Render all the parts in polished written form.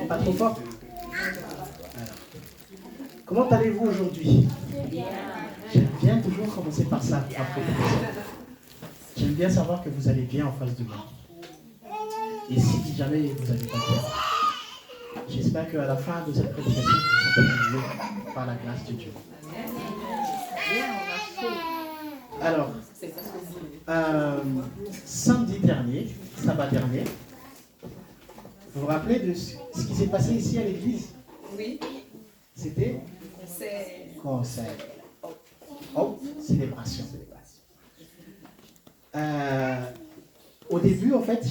Pas trop fort? Alors, comment allez-vous aujourd'hui? J'aime bien toujours commencer par ça, après. J'aime bien savoir que vous allez bien en face de moi. Et si jamais vous n'avez pas bien, j'espère qu'à la fin de cette prédication, vous vous sentez mieux par la grâce de Dieu. Alors, samedi dernier, sabbat dernier, vous vous rappelez de ce qui s'est passé ici à l'église? Oui. C'était conseil. Oh, célébration. Au début, en fait,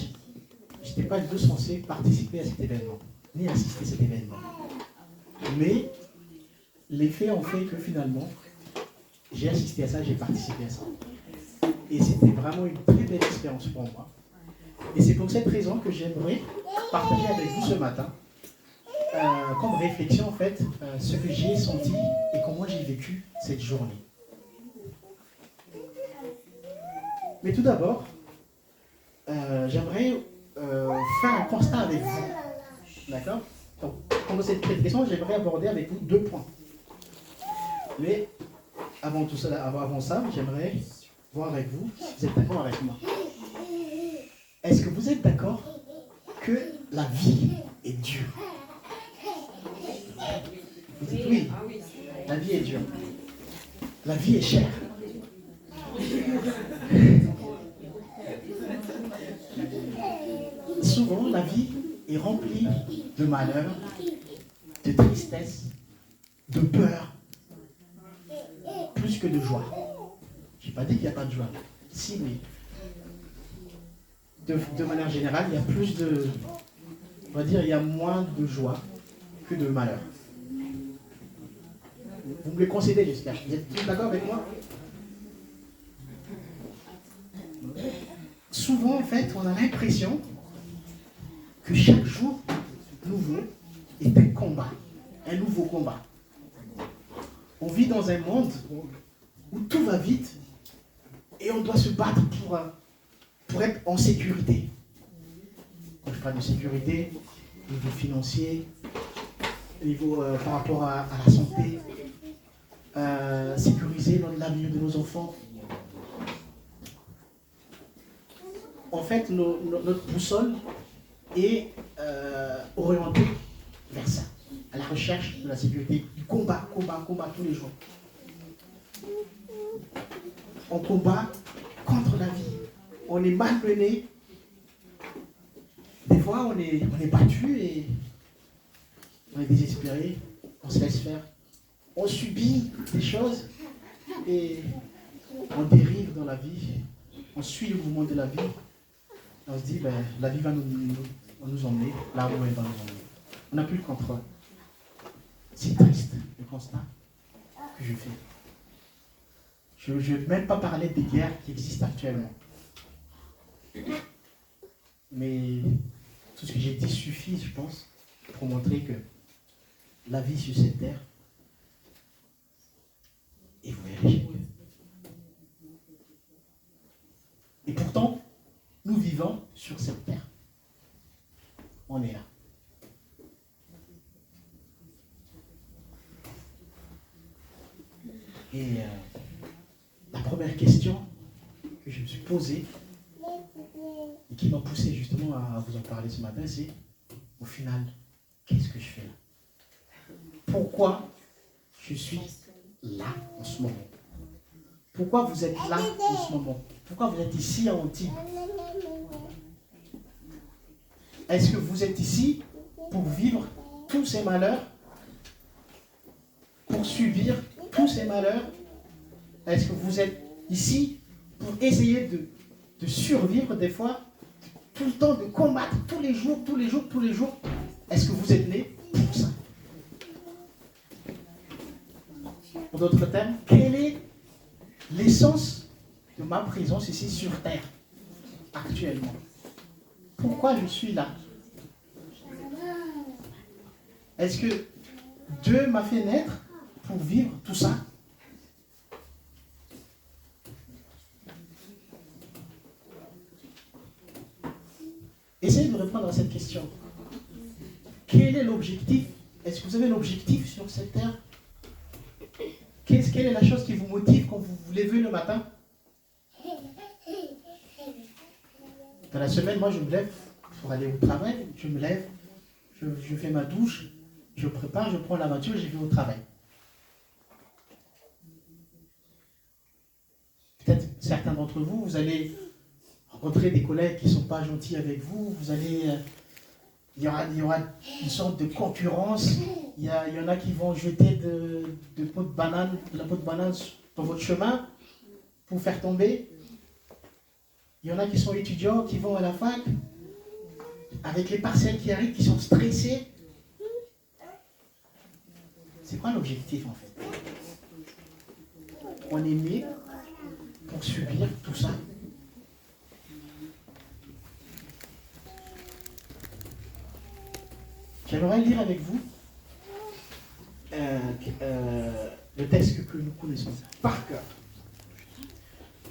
je n'étais pas du tout censé participer à cet événement, ni assister à cet événement. Mais les faits ont fait que finalement, j'ai assisté à ça, j'ai participé à ça. Et c'était vraiment une très belle expérience pour moi. Et c'est pour cette raison que j'aimerais partager avec vous ce matin, comme réflexion en fait, ce que j'ai senti et comment j'ai vécu cette journée. Mais tout d'abord, j'aimerais faire un constat avec vous. D'accord? Donc, pendant cette prédication, j'aimerais aborder avec vous 2 points. Mais avant ça, j'aimerais voir avec vous si vous êtes d'accord avec moi. Est-ce que vous êtes d'accord que la vie est dure? Vous dites oui, la vie est dure. La vie est chère. Souvent, la vie est remplie de malheur, de tristesse, de peur, plus que de joie. Je n'ai pas dit qu'il n'y a pas de joie. Si, oui. De manière générale, il y a plus de... On va dire, il y a moins de joie que de malheur. Vous me le concédez, j'espère. Vous êtes tous d'accord avec moi? Souvent, en fait, on a l'impression que chaque jour nouveau est un combat, un nouveau combat. On vit dans un monde où tout va vite et on doit se battre pour être en sécurité. Quand je parle de sécurité, au niveau financier, au niveau par rapport à la santé, sécuriser l'avenir de nos enfants. En fait, notre boussole est orientée vers ça, à la recherche de la sécurité, du combat tous les jours. On combat contre la vie. On est malmené. Des fois, on est battu et on est désespéré. On se laisse faire. On subit des choses et on dérive dans la vie. On suit le mouvement de la vie. On se dit, la vie va nous emmener là où elle va nous emmener. On n'a plus le contrôle. C'est triste, le constat que je fais. Je ne vais même pas parler des guerres qui existent actuellement. Mais tout ce que j'ai dit suffit, je pense, pour montrer que la vie sur cette terre est vouée. Et pourtant, nous vivons sur cette terre. On est là. Et la première question que je me suis posée et qui m'a poussé justement à vous en parler ce matin, c'est au final, qu'est-ce que je fais là? Pourquoi je suis là en ce moment? Pourquoi vous êtes là en ce moment? Pourquoi vous êtes ici à Antibes? Est-ce que vous êtes ici pour vivre tous ces malheurs? Pour subir tous ces malheurs? Est-ce que vous êtes ici pour essayer de survivre des fois, tout le temps de combattre tous les jours? Est-ce que vous êtes né pour ça? En d'autres termes, quelle est l'essence de ma présence ici sur terre actuellement? Pourquoi je suis là? Est-ce que Dieu m'a fait naître pour vivre tout ça? Essayez de répondre à cette question. quel est l'objectif? Est-ce que vous avez un objectif sur cette terre? Quelle est la chose qui vous motive quand vous vous levez le matin? Dans la semaine, moi je me lève pour aller au travail, je me lève, je fais ma douche, je prépare, je prends la voiture, je vais au travail. Peut-être certains d'entre vous, vous allez rencontrer des collègues qui ne sont pas gentils avec vous, vous allez, il y aura une sorte de concurrence, il y en a qui vont jeter de la peau de banane dans votre chemin pour vous faire tomber. Il y en a qui sont étudiants, qui vont à la fac, avec les partiels qui arrivent, qui sont stressés. C'est quoi l'objectif en fait? On est né pour subir tout ça. J'aimerais lire avec vous le texte que nous connaissons par cœur.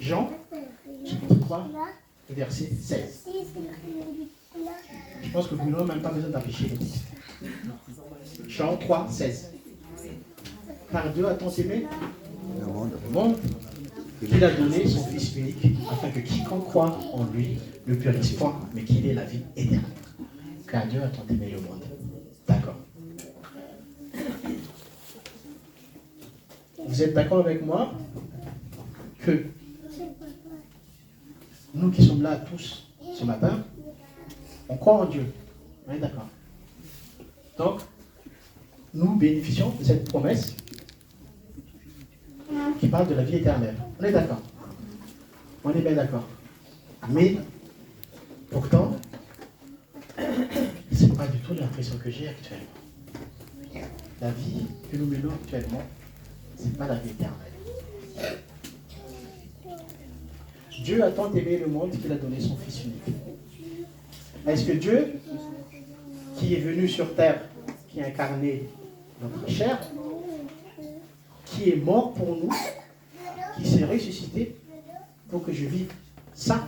Jean, chapitre 3, verset 16. Je pense que vous n'avez même pas besoin d'afficher le texte. Jean 3, 16. Car Dieu a tant aimé le monde qu'il a donné son Fils unique, afin que quiconque croit en lui ne périsse point, mais qu'il ait la vie éternelle. Car Dieu a tant aimé le monde. D'accord. Vous êtes d'accord avec moi que nous qui sommes là tous ce matin, on croit en Dieu. On est d'accord. Donc, nous bénéficions de cette promesse qui parle de la vie éternelle. On est d'accord. On est bien d'accord. Mais, pourtant, ce n'est pas du tout l'impression que j'ai actuellement. La vie que nous menons actuellement, ce n'est pas la vie éternelle. Dieu a tant aimé le monde qu'il a donné son Fils unique. Est-ce que Dieu, qui est venu sur terre, qui a incarné notre chair, qui est mort pour nous, qui s'est ressuscité pour que je vive ça,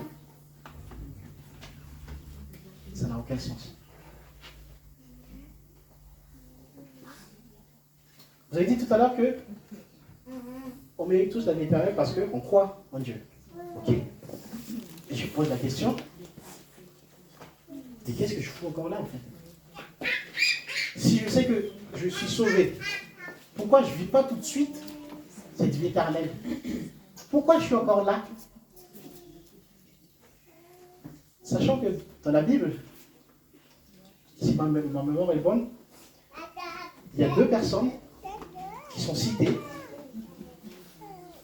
ça n'a aucun sens. Vous avez dit tout à l'heure que on mérite tous la vie éternelle parce qu'on croit en Dieu. Ok. Et je pose la question, et qu'est-ce que je fous encore là en fait? Si je sais que je suis sauvé, pourquoi je ne vis pas tout de suite cette vie éternelle? Pourquoi je suis encore là? Sachant que dans la Bible, si ma mémoire est bonne, il y a 2 personnes qui sont citées,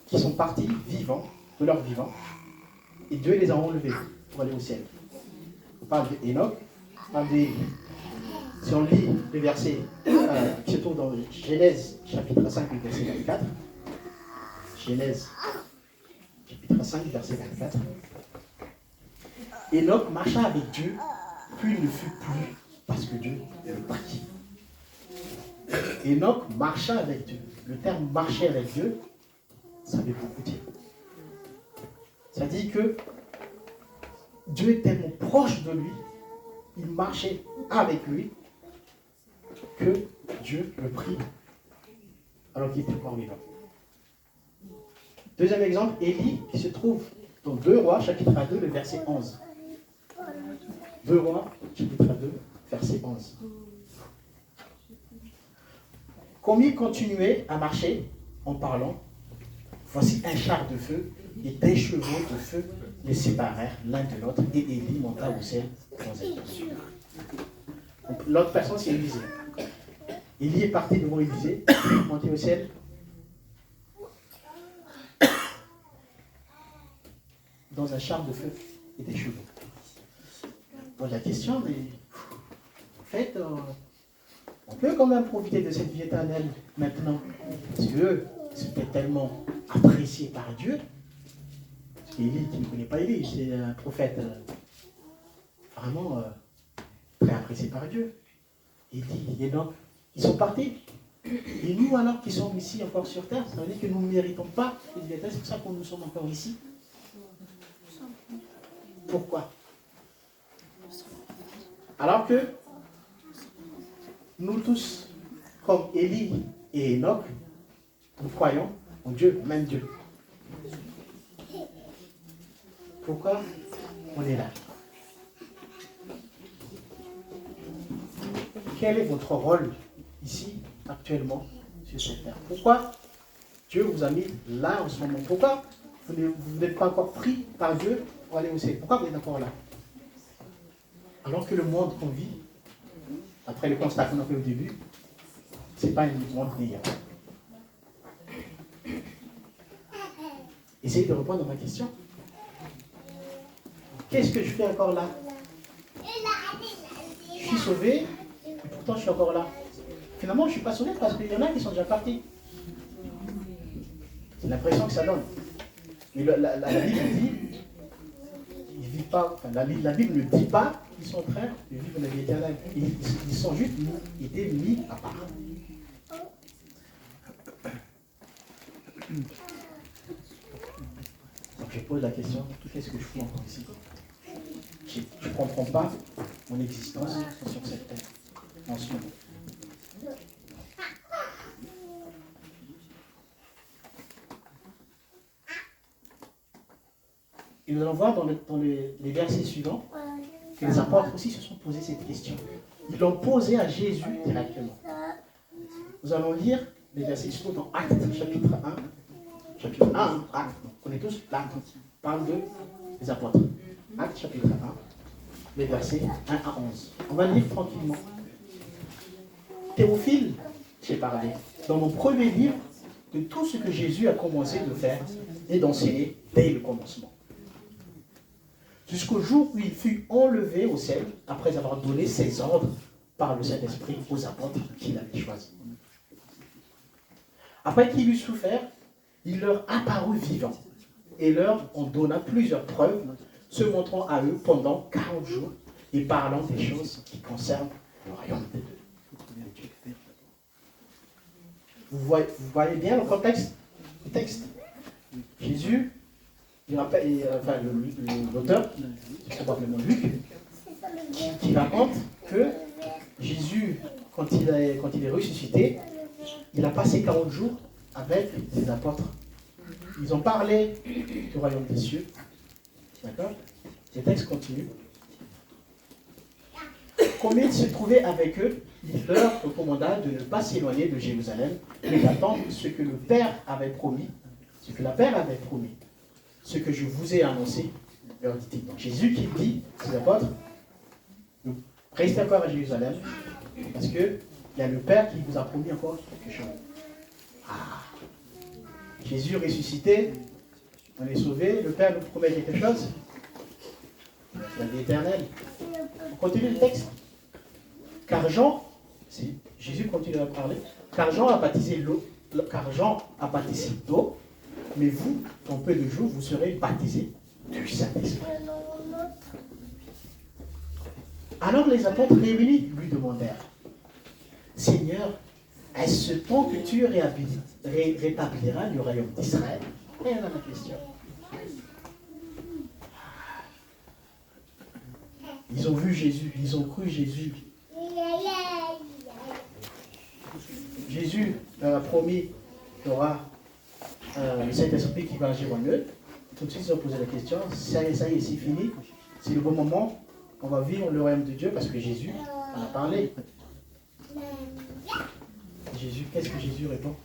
qui sont parties vivants, de leur vivant, et Dieu les a enlevés pour aller au ciel. On parle d'Enoch, on parle des... Si on lit les versets qui se trouvent dans Genèse chapitre 5, verset 24, Genèse chapitre 5, verset 24, Enoch marcha avec Dieu, puis il ne fut plus, parce que Dieu est parti. Enoch marcha avec Dieu. Le terme marcher avec Dieu, ça veut beaucoup dire. Ça dit que Dieu est tellement proche de lui, il marchait avec lui, que Dieu le prie alors qu'il était encore vivant. Deuxième exemple, Élie, qui se trouve dans 2 Rois, chapitre 2, le verset 11. 2 Rois, chapitre 2, verset 11. Comme il continuait à marcher en parlant, voici un char de feu et des chevaux de feu les séparèrent l'un de l'autre, et Élie monta au ciel dans un tour. L'autre personne, c'est Élisée. Élie est parti devant Élisée, monté au ciel. Dans un char de feu et des chevaux. Bon, la question, mais en fait, on peut quand même profiter de cette vie éternelle maintenant. Parce que c'était tellement apprécié par Dieu. Parce qu'Élie, qui ne connaît pas Élie, c'est un prophète vraiment très apprécié par Dieu. Élie et Enoch, ils sont partis. Et nous, alors, qui sommes ici encore sur terre, ça veut dire que nous ne méritons pas cette vie éternelle. C'est pour ça que nous sommes encore ici. Pourquoi? Alors que nous tous, comme Élie et Enoch, nous croyons en Dieu, même Dieu. Pourquoi on est là? Quel est votre rôle ici, actuellement, sur cette terre? Pourquoi Dieu vous a mis là en ce moment? Pourquoi vous n'êtes pas encore pris par Dieu pour aller au ciel? Pourquoi vous êtes encore là? Alors que le monde qu'on vit, après le constat qu'on a fait au début, ce n'est pas un monde meilleur. Essayez de répondre à ma question. Qu'est-ce que je fais encore là? Je suis sauvé, et pourtant je suis encore là. Finalement, je ne suis pas sauvé parce qu'il y en a qui sont déjà partis. C'est l'impression que ça donne. Mais la Bible dit, ils vivent pas, enfin, la Bible ne dit pas qu'ils sont en train de vivre la vie éternelle. Ils sont juste été mis à part. Donc je pose la question, qu'est-ce que je fous encore ici? Je ne comprends pas mon existence sur cette terre en ce moment. Et nous allons voir dans les versets suivants que les apôtres aussi se sont posés cette question. Ils l'ont posée à Jésus directement. Nous allons lire les versets suivants dans Actes chapitre 1. Chapitre 1, Actes. On connaît tous l'Acte. Parle des apôtres. Actes chapitre 1, les versets 1 à 11. On va lire tranquillement. Théophile, j'ai parlé dans mon premier livre de tout ce que Jésus a commencé de faire et d'enseigner dès le commencement. Jusqu'au jour où il fut enlevé au ciel, après avoir donné ses ordres par le Saint-Esprit aux apôtres qu'il avait choisis. Après qu'il eut souffert, il leur apparut vivant et leur en donna plusieurs preuves, se montrant à eux pendant 40 jours et parlant des choses qui concernent le royaume de Dieu. Vous voyez bien le contexte du texte. Jésus, il rappelle, enfin, l'auteur, c'est probablement Luc, qui raconte que Jésus, quand il est ressuscité, il a passé 40 jours avec ses apôtres. Ils ont parlé du royaume des cieux. D'accord? Le texte continue. Comme il se trouvait avec eux, il leur recommanda de ne pas s'éloigner de Jérusalem, mais d'attendre ce que le Père avait promis, ce que la Père avait promis, ce que je vous ai annoncé, leur dit-il. Donc Jésus qui dit à ses apôtres, restez encore à Jérusalem, parce qu'il y a le Père qui vous a promis encore quelque chose. Ah. Jésus ressuscité, on est sauvé, le Père nous promet quelque chose, la vie éternelle. On continue le texte. Car Jean, si Jésus continue à parler, car Jean a baptisé d'eau, mais vous, en peu de jours, vous serez baptisés du Saint-Esprit. Alors les apôtres réunis lui demandèrent, Seigneur, est-ce ce temps que tu rétabliras le royaume d'Israël? Et on a la question. Ils ont vu Jésus, ils ont cru Jésus. Jésus leur a promis qu'il y aura le Saint-Esprit qui va agir en eux. Tout de suite, ils ont posé la question, ça y est, c'est fini. C'est le bon moment qu'on va vivre le royaume de Dieu parce que Jésus en a parlé. Jésus, qu'est-ce que Jésus répond?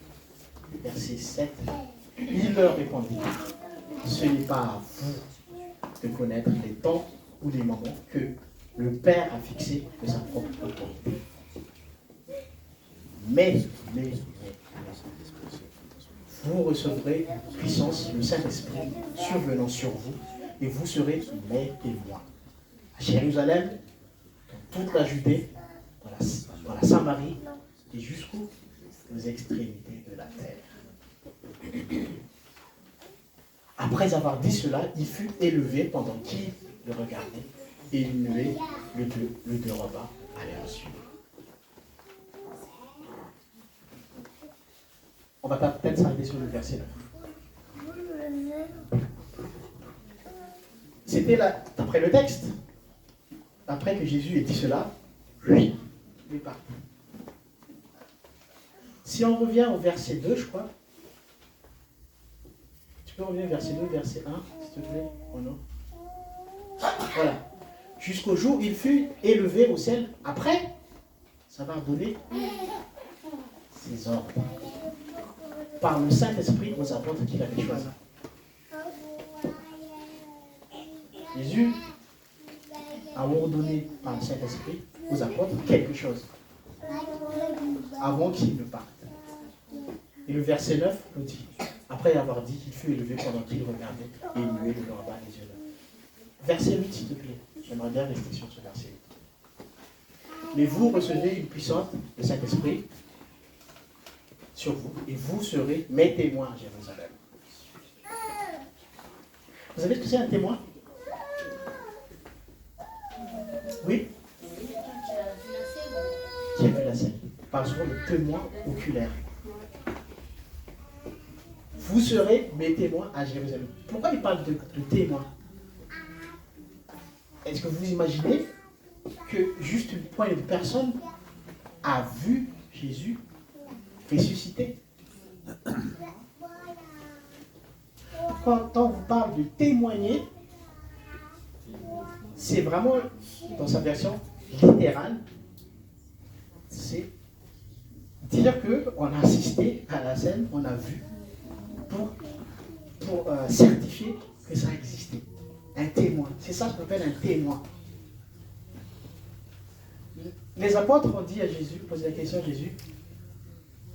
Verset 7. Il leur répondit, ce n'est pas à vous de connaître les temps ou les moments que le Père a fixés de sa propre autorité. Mais, vous recevrez puissance, le Saint-Esprit survenant sur vous, et vous serez mes témoins. À Jérusalem, dans toute la Judée, dans la Samarie, et jusqu'aux extrémités de la terre. Après avoir dit cela, il fut élevé pendant qu'il le regardait, et une nuée, le deux repas, allait le suivre. On va peut-être s'arrêter sur le verset 9. C'était là, d'après le texte, après que Jésus ait dit cela, lui, il est parti. Si on revient au verset 2, je crois. Tu peux revenir au verset 2, verset 1, s'il te plaît, ou non? Voilà. Jusqu'au jour où il fut élevé au ciel. Après, ça va donner ses ordres par le Saint-Esprit aux apôtres qu'il avait choisis. Jésus a ordonné par le Saint-Esprit aux apôtres quelque chose avant qu'ils ne partent. Et le verset 9 nous dit, après avoir dit qu'il fut élevé pendant qu'il regardait, et il muait de en bas les yeux. Verset 8, s'il te plaît. J'aimerais bien rester sur ce verset 8. Mais vous recevez une puissance, le Saint-Esprit, sur vous, et vous serez mes témoins à Jérusalem. Vous savez ce que c'est un témoin? Oui? Qui a vu la scène? Parle souvent de témoin oculaire. Vous serez mes témoins à Jérusalem. Pourquoi il parle de témoins? Est-ce que vous imaginez que juste une poignée de personnes a vu Jésus ressuscité? Quand on vous parle de témoigner, c'est vraiment, dans sa version littérale, c'est dire qu'on a assisté à la scène, on a vu, pour certifier que ça existait. Un témoin. C'est ça qu'on appelle un témoin. Les apôtres ont dit à Jésus, posé la question à Jésus,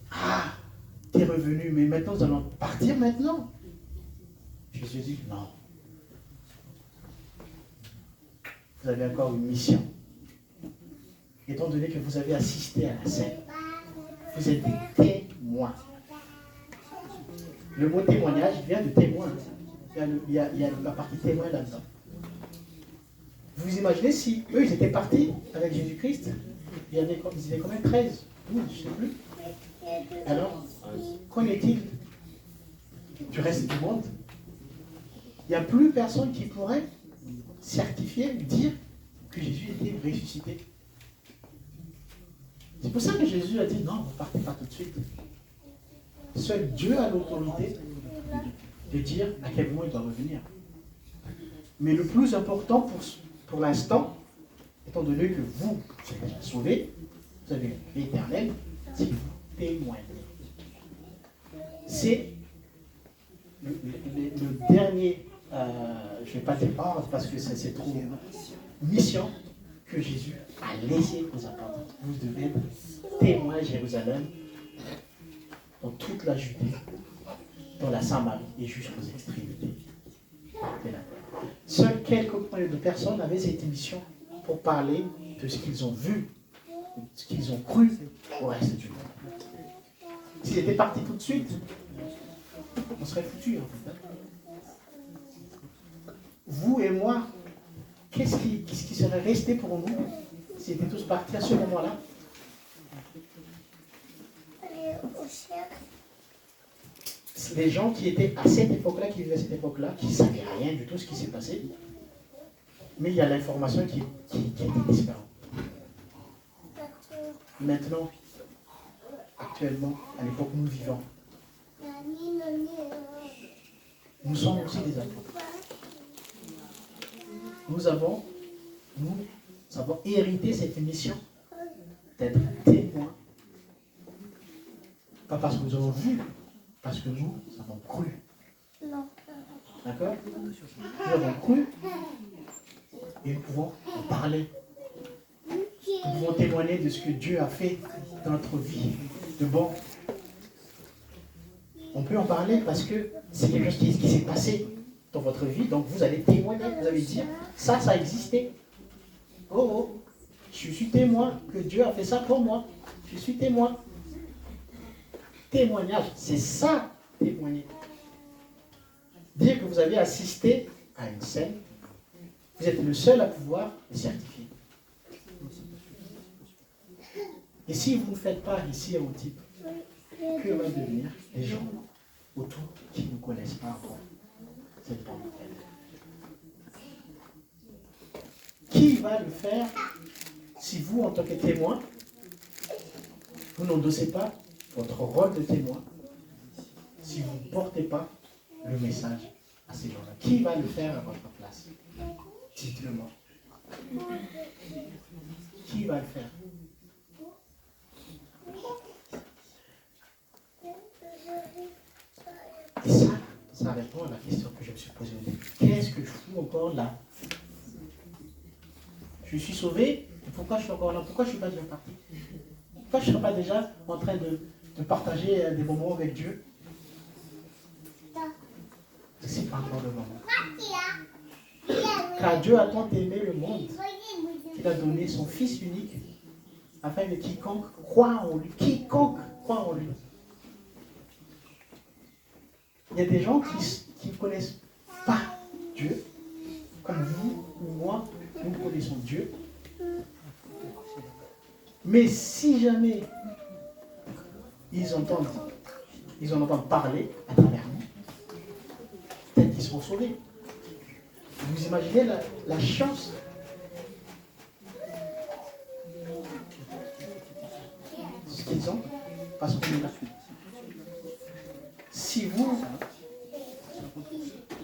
ah, t'es revenu, mais maintenant nous allons partir maintenant. Jésus dit, non. Vous avez encore une mission. Étant donné que vous avez assisté à la scène, vous êtes des témoins. Le mot témoignage vient de témoin. Il y a la partie témoin là-dedans. Vous imaginez si eux, ils étaient partis avec Jésus-Christ, ils étaient combien? 13, 12, je ne sais plus. Alors, qu'en est-il du reste du monde? Il n'y a plus personne qui pourrait certifier, dire que Jésus était ressuscité. C'est pour ça que Jésus a dit, non, vous ne partez pas tout de suite. Seul Dieu a l'autorité de dire à quel moment il doit revenir. Mais le plus important pour l'instant, étant donné que vous êtes déjà sauvés, vous avez l'éternel, c'est que vous témoignez. C'est le dernier, je ne vais pas dire ordre parce que c'est trop mission que Jésus a laissé aux apôtres. Vous devez être témoins à Jérusalem, dans toute la Judée, dans la Samarie et jusqu'aux extrémités de la terre. Seules quelques poignées de personnes avaient cette mission pour parler de ce qu'ils ont vu, de ce qu'ils ont cru au reste du monde. S'ils étaient partis tout de suite, on serait foutus en fait. Vous et moi, qu'est-ce qui serait resté pour nous s'ils étaient tous partis à ce moment-là? Les gens qui étaient à cette époque-là, qui vivaient à cette époque-là, qui ne savaient rien du tout ce qui s'est passé, mais il y a l'information qui était disparue. Maintenant, actuellement, à l'époque où nous vivons, nous sommes aussi des apôtres. Nous avons hérité cette mission d'être témoins. Pas parce que nous avons vu, parce que nous avons cru. D'accord? Nous avons cru et nous pouvons en parler. Nous pouvons témoigner de ce que Dieu a fait dans notre vie de bon. On peut en parler parce que c'est quelque chose qui s'est passé dans votre vie, donc vous allez témoigner, vous allez dire, ça a existé. Oh, je suis témoin que Dieu a fait ça pour moi. Je suis témoin. Témoignage, c'est ça, témoigner. Dire que vous avez assisté à une scène, vous êtes le seul à pouvoir le certifier. Et si vous ne faites pas ici à Antibes, que va devenir les gens autour qui ne connaissent pas encore cette bonne nouvelle? Qui va le faire si vous, en tant que témoin, vous n'endossez pas votre rôle de témoin si vous ne portez pas le message à ces gens-là? Qui va le faire à votre place? Dites-le-moi. Qui va le faire? Et ça répond à la question que je me suis posée au début. Qu'est-ce que je fous encore là? Je suis sauvé, pourquoi je suis encore là? Pourquoi je ne suis pas déjà parti? Pourquoi je ne serais pas déjà en train de partager des moments avec Dieu? Ce n'est pas encore le moment. Car Dieu a tant aimé le monde qu'il a donné son Fils unique afin que quiconque croit en lui, il y a des gens qui ne connaissent pas Dieu, comme vous ou moi, nous connaissons Dieu. Mais si jamais ils en entendent parler à travers nous, peut-être qu'ils seront sauvés. Vous imaginez la chance ce qu'ils ont parce qu'on est là. Si vous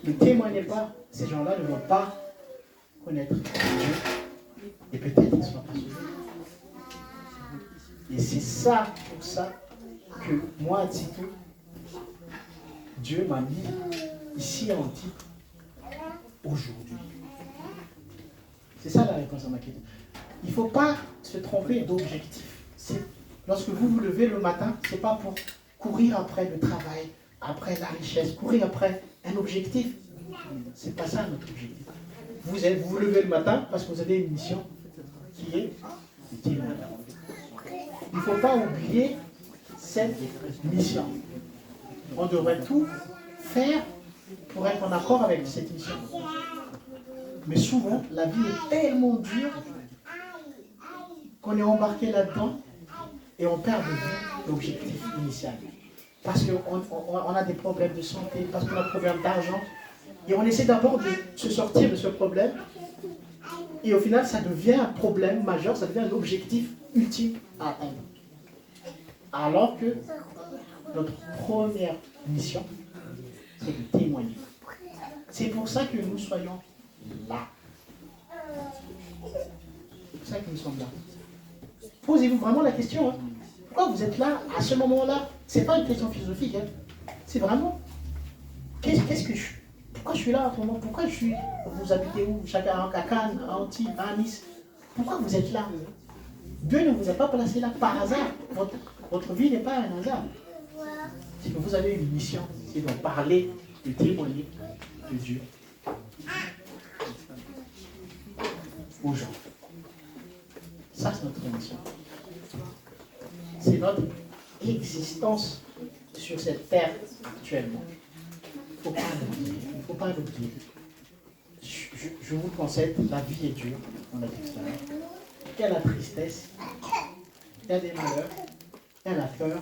ne témoignez pas, ces gens-là ne vont pas connaître Dieu et peut-être qu'ils ne seront pas sauvés. Et c'est ça, pour ça, que moi, Tito, Dieu m'a mis ici à Antibes aujourd'hui. C'est ça la réponse à ma question. Il ne faut pas se tromper d'objectif. Lorsque vous vous levez le matin, ce n'est pas pour courir après le travail, après la richesse, courir après un objectif. Ce n'est pas ça notre objectif. Vous vous levez le matin parce que vous avez une mission qui est utile. Il ne faut pas oublier cette mission. On devrait tout faire pour être en accord avec cette mission. Mais souvent, la vie est tellement dure qu'on est embarqué là-dedans et on perd de vue l'objectif initial. Parce qu'on a des problèmes de santé, parce qu'on a des problèmes d'argent. Et on essaie d'abord de se sortir de ce problème. Et au final, ça devient un problème majeur, ça devient un objectif ultime à atteindre. Alors que notre première mission, c'est de témoigner. C'est pour ça que nous soyons là. C'est pour ça que nous sommes là. Posez-vous vraiment la question. Pourquoi vous êtes là à ce moment-là? Ce n'est pas une question philosophique. C'est vraiment, qu'est-ce que je suis? Pourquoi je suis là à ce moment? Pourquoi je suis? Vous habitez où? Chacun à Cannes, à Antibes, à Nice. Pourquoi vous êtes là? Dieu ne vous a pas placé là par hasard. Votre vie n'est pas un hasard. C'est que vous avez une mission. C'est de parler, de témoigner de Dieu aux gens. Ça, c'est notre mission. C'est notre existence sur cette terre actuellement. Il ne faut pas l'oublier. Je vous concède, la vie est dure, on a dit tout à l'heure. Il y a la tristesse, il y a des malheurs, il y a la peur.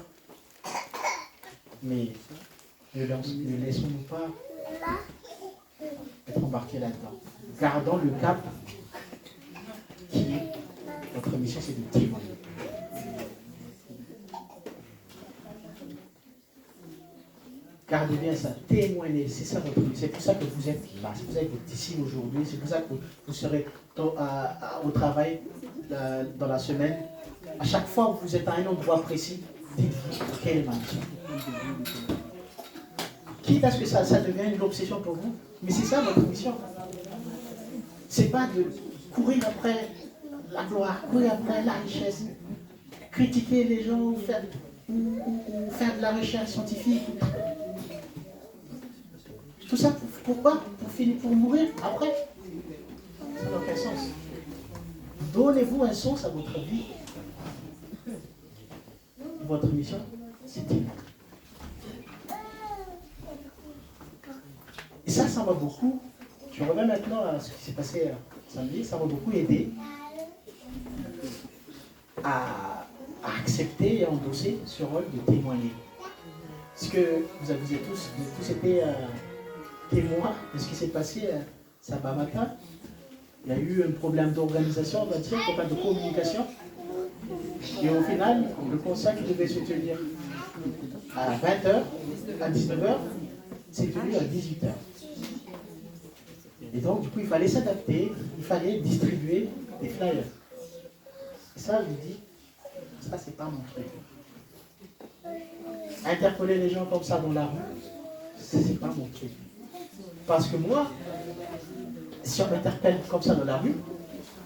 Mais ne laissons-nous pas être embarqués là-dedans. Gardons le cap qui est notre mission, c'est de témoigner. Gardez bien ça, témoignez, c'est ça votre mission. C'est pour ça que vous êtes là, c'est pour ça que vous êtes ici aujourd'hui, c'est pour ça que vous serez au travail dans la semaine. À chaque fois que vous êtes à un endroit précis, dites-vous quelle est ma mission. Quitte à ce que ça devienne une obsession pour vous, mais c'est ça votre mission. C'est pas de courir après la gloire, courir après la richesse, critiquer les gens ou faire de la recherche scientifique. Tout ça, pourquoi? Pour mourir après. Ça n'a aucun sens. Donnez-vous un sens à votre vie. Votre mission, c'est témoigner. Et ça m'a beaucoup, je reviens maintenant à ce qui s'est passé samedi, ça m'a beaucoup aidé à accepter et à endosser ce rôle de témoigner. Parce que vous avez tous été témoins de ce qui s'est passé samedi matin. Il y a eu un problème d'organisation, on va dire, un problème de communication. Et au final, le conseil qui devait se tenir à 20h, à 19h, c'est devenu à 18h. Et donc, du coup, il fallait s'adapter, il fallait distribuer des flyers. Et ça, je lui dis, ça, c'est pas mon truc. Interpeller les gens comme ça dans la rue, c'est pas mon truc. Parce que moi, si on m'interpelle comme ça dans la rue,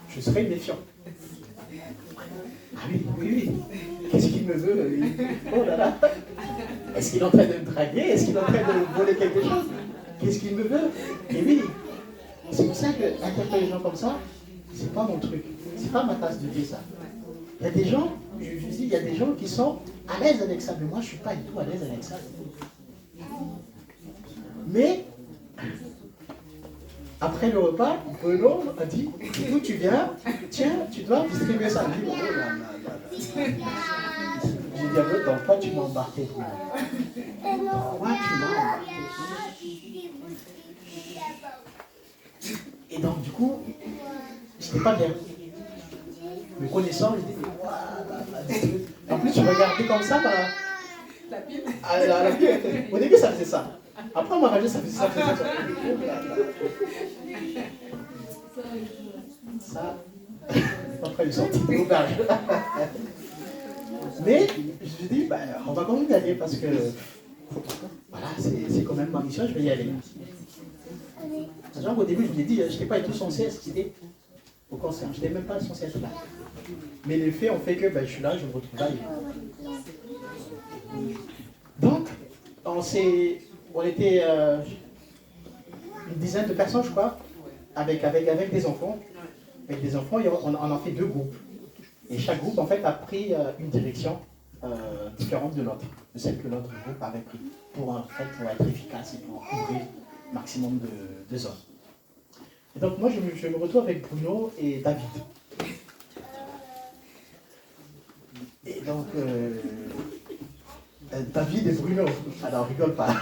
je serai méfiant. Ah oui, oui, oui. Qu'est-ce qu'il me veut? Oh là là. Est-ce qu'il est en train de me draguer? Est-ce qu'il est en train de voler quelque chose? Qu'est-ce qu'il me veut? Et oui, c'est pour ça que interpeller les gens comme ça, c'est pas mon truc. C'est pas ma tasse de thé, ça. Il y a des gens, je dis, il y a des gens qui sont à l'aise avec ça, mais moi je suis pas du tout à l'aise avec ça. Mais après le repas, Bruno a dit, d'où tu viens? Tiens, tu dois distribuer ça. J'ai dit, dans quoi tu m'as embarqué, Bruno? Pourquoi tu m'as embarqué? Et donc, du coup, j'étais pas bien. Me connaissant, je dis, en plus, je regardais comme ça, bah, la pile. Au début, ça faisait ça. Après, on m'a rajouté, ça faisait ça. Ça, après, ils sont sortis de l'auberge. Mais, je me dis, bah, on va quand même y aller parce que, voilà, c'est quand même ma mission, je vais y aller. Sachant qu'au début, je me dis, je n'étais pas du tout censé assister au concert. Je n'étais même pas censé être là. Mais les faits ont fait que je suis là, je me retrouve là. Donc, on était une dizaine de personnes, je crois, avec des enfants. Avec des enfants, on en fait 2 groupes. Et chaque groupe, en fait, a pris une direction différente de l'autre, de celle que l'autre groupe avait pris, pour être efficace et pour couvrir le maximum de zones. Et donc, moi, je me retrouve avec Bruno et David. Et donc, David et Bruno, alors rigole pas.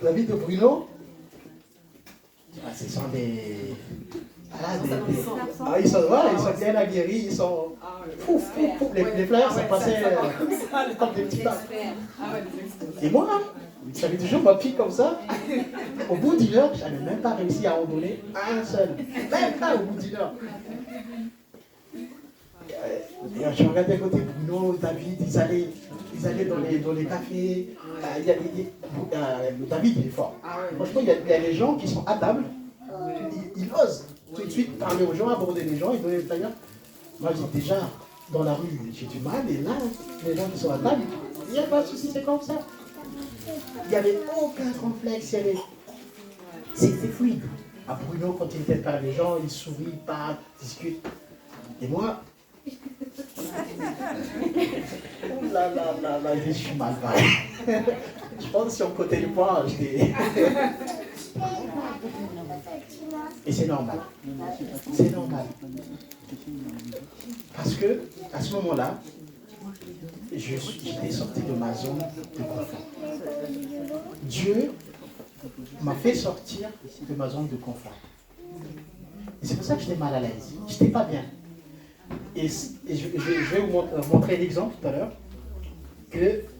David et Bruno, ce sont des... Voilà, ils sont bien aguerris, ils sont... Les fleurs, ça passait comme des petits pas. Et moi, j'avais toujours ma pique comme ça. Au bout d'une heure, je n'avais même pas réussi à en donner un seul. Même pas au bout d'une heure. Je regardais à côté Bruno, David, ils allaient dans les cafés. David, il est fort. Franchement, il y a les gens qui sont à table, ils osent tout de suite parler aux gens, aborder les gens, ils donnent les flyers. Moi, j'ai déjà, dans la rue, j'ai du mal, et là, les gens qui sont à table, il n'y a pas de souci, c'est comme ça. Il n'y avait aucun complexe, c'était fluide. À Bruno, quand il était par les gens, il sourit, il parle, discute. Et moi, oh là là là là, je suis mal barré. Je pense que si on cotait le poids, j'étais... Et c'est normal. C'est normal. Parce que, à ce moment-là, j'étais sorti de ma zone de confort. Dieu m'a fait sortir de ma zone de confort. Et c'est pour ça que j'étais mal à l'aise. Je n'étais pas bien. Et je vais vous montrer l'exemple tout à l'heure,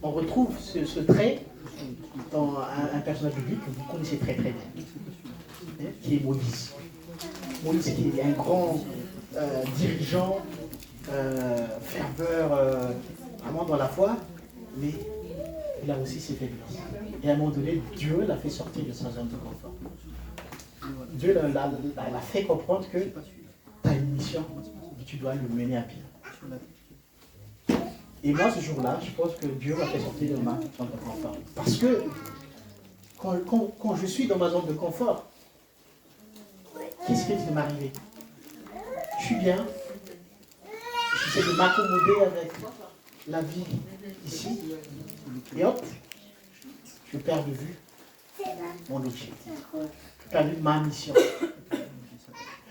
qu'on retrouve ce trait dans un personnage biblique que vous connaissez très très bien, qui est Moïse. Moïse qui est un grand dirigeant, ferveur, vraiment dans la foi, mais il a aussi ses faiblesses. Et à un moment donné, Dieu l'a fait sortir de sa zone de confort. Dieu l'a fait comprendre que tu as une mission et tu dois le mener à bien. Et moi, ce jour-là, je pense que Dieu m'a fait sortir de ma zone de confort. Parce que quand je suis dans ma zone de confort, qu'est-ce qui va m'arriver? Je suis bien, j'essaie de m'accommoder avec la vie ici, et hop, je perds de vue mon objectif, je perds de vue ma mission.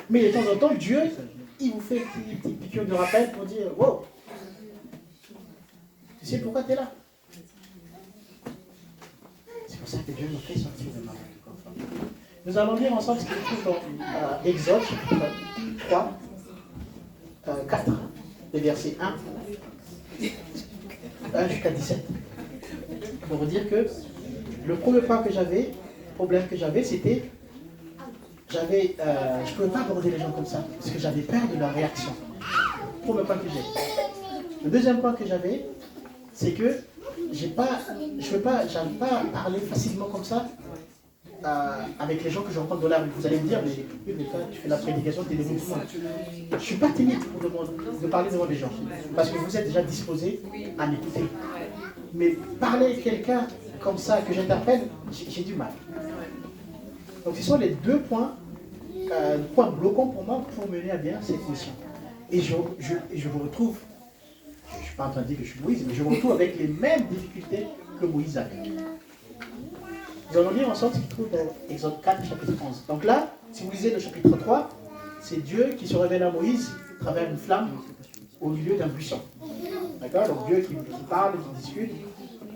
Mais de temps en temps, Dieu, il vous fait une petite piqûre de rappel pour dire, wow, tu sais pourquoi tu es là? C'est pour ça que Dieu nous fait sortir de ma zone de confort. Nous allons lire ensemble ce qui se trouve dans Exode, chapitre 3, 4, les versets 1 jusqu'à 17. pour dire que le premier problème que j'avais, c'était, je ne pouvais pas aborder les gens comme ça, parce que j'avais peur de leur réaction. Premier point que j'ai. Le deuxième point que j'avais, c'est que j'arrive pas à parler facilement comme ça avec les gens que je rencontre dans la rue. Vous allez me dire, mais toi, tu fais la prédication, tu es devant tout le monde. Je ne suis pas timide de parler devant les gens, parce que vous êtes déjà disposés à m'écouter. Mais parler à quelqu'un comme ça, que j'interpelle, j'ai du mal. Donc ce sont les deux points bloquants pour moi pour mener à bien cette mission. Et je me retrouve, je ne suis pas en train de dire que je suis Moïse, mais je me retrouve avec les mêmes difficultés que Moïse avait. Nous allons lire ensemble ce qu'il trouve dans Exode 4, chapitre 11. Donc là, si vous lisez le chapitre 3, c'est Dieu qui se révèle à Moïse à travers une flamme au milieu d'un buisson. D'accord? Donc Dieu qui parle, qui discute.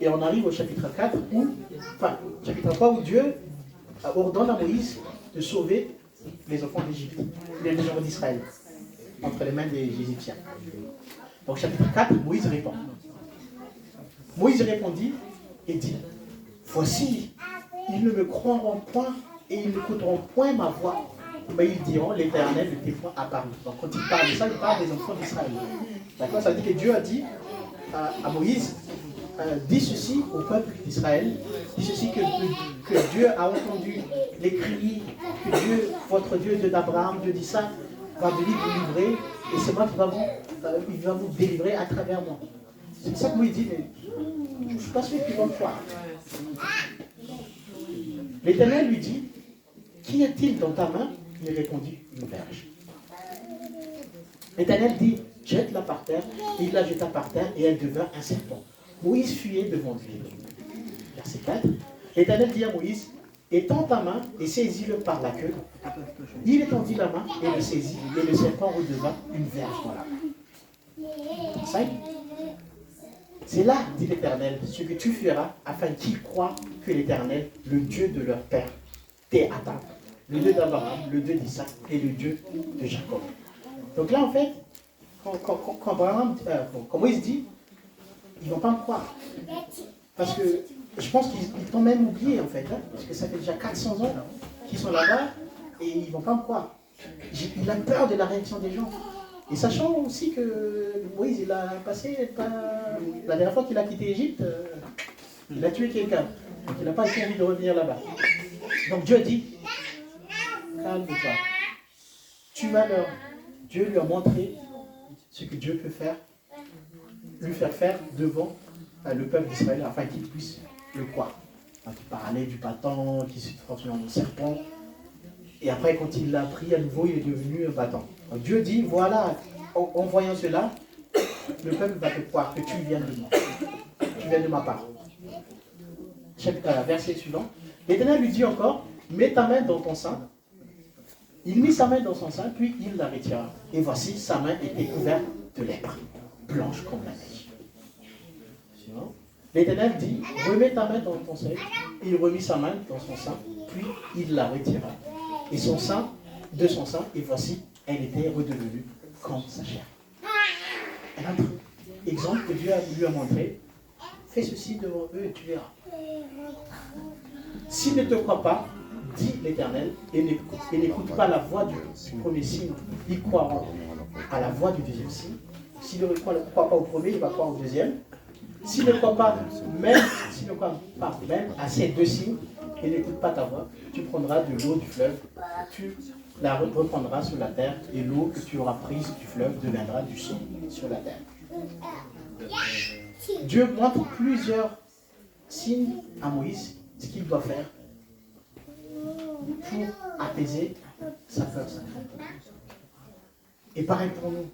Et on arrive au chapitre 4, chapitre 3, où Dieu ordonne à Moïse de sauver les enfants d'Égypte, les gens d'Israël, entre les mains des Égyptiens. Donc chapitre 4, Moïse répond. Moïse répondit et dit, voici, ils ne me croiront point et ils n'écouteront point ma voix. Mais ils diront, l'Éternel ne t'est point apparu. Donc quand il parle de ça, il parle des enfants d'Israël. D'accord? Ça veut dire que Dieu a dit à Moïse, dis ceci au peuple d'Israël, dis ceci que Dieu a entendu les cris, que Dieu, votre Dieu, Dieu d'Abraham, Dieu d'Isaac, va venir vous livrer, et c'est moi qui il va vous délivrer à travers moi. C'est ça que Moïse dit, mais je ne suis pas sûr qu'ils vont le croire. L'Éternel lui dit, qu'y a-t-il dans ta main? Il répondit, une verge. L'Éternel dit, jette-la par terre, et il la jeta par terre, et elle devint un serpent. Moïse fuyait devant lui. Verset 4. L'Éternel dit à Moïse, étends ta main et saisis-le par la queue. Il étendit la main et le saisit, et le serpent redevint une verge dans la main. 5. C'est là, dit l'Éternel, ce que tu feras afin qu'ils croient que l'Éternel, le Dieu de leur père, t'est atteint. Le Dieu d'Abraham, le Dieu d'Isaac et le Dieu de Jacob. Donc là, en fait, quand Moïse dit, ils ne vont pas me croire. Parce que je pense qu'ils t'ont même oublié, en fait. Hein, parce que ça fait déjà 400 ans qu'ils sont là-bas et ils ne vont pas me croire. Il a peur de la réaction des gens. Et sachant aussi que Moïse, il a passé, la dernière fois qu'il a quitté l'Égypte, il a tué quelqu'un. Donc il n'a pas eu envie de revenir là-bas. Donc Dieu dit, calme-toi. Dieu lui a montré ce que Dieu peut faire, lui faire faire devant le peuple d'Israël, afin qu'il puisse le croire. Donc, il parlait du bâton qui se transforme en serpent. Et après, quand il l'a pris à nouveau, il est devenu un bâton. Donc, Dieu dit, voilà, en voyant cela, le peuple va te croire que tu viens de moi. Tu viens de ma part. Verset suivant. L'Éternel lui dit encore, mets ta main dans ton sein. Il mit sa main dans son sein, puis il la retira. Et voici, sa main était couverte de lèpre, blanche comme la neige. L'Éternel dit, remets ta main dans ton sein. Il remit sa main dans son sein, puis il la retira. Et de son sein, et voici, elle était redevenue comme sa chair. Un autre exemple que Dieu lui a montré, fais ceci devant eux et tu verras. S'ils ne te croient pas, dit l'Éternel, et n'écoute pas la voix du premier signe, ils croiront à la voix du deuxième signe. S'il ne croit pas au premier, il va croire au deuxième. S'il ne croit pas même à ces deux signes, et n'écoute pas ta voix, tu prendras de l'eau du fleuve, tu la reprendras sur la terre, et l'eau que tu auras prise du fleuve deviendra du sang sur la terre. Dieu montre plusieurs signes à Moïse, ce qu'il doit faire pour apaiser sa peur, sa crainte. Et pareil pour nous.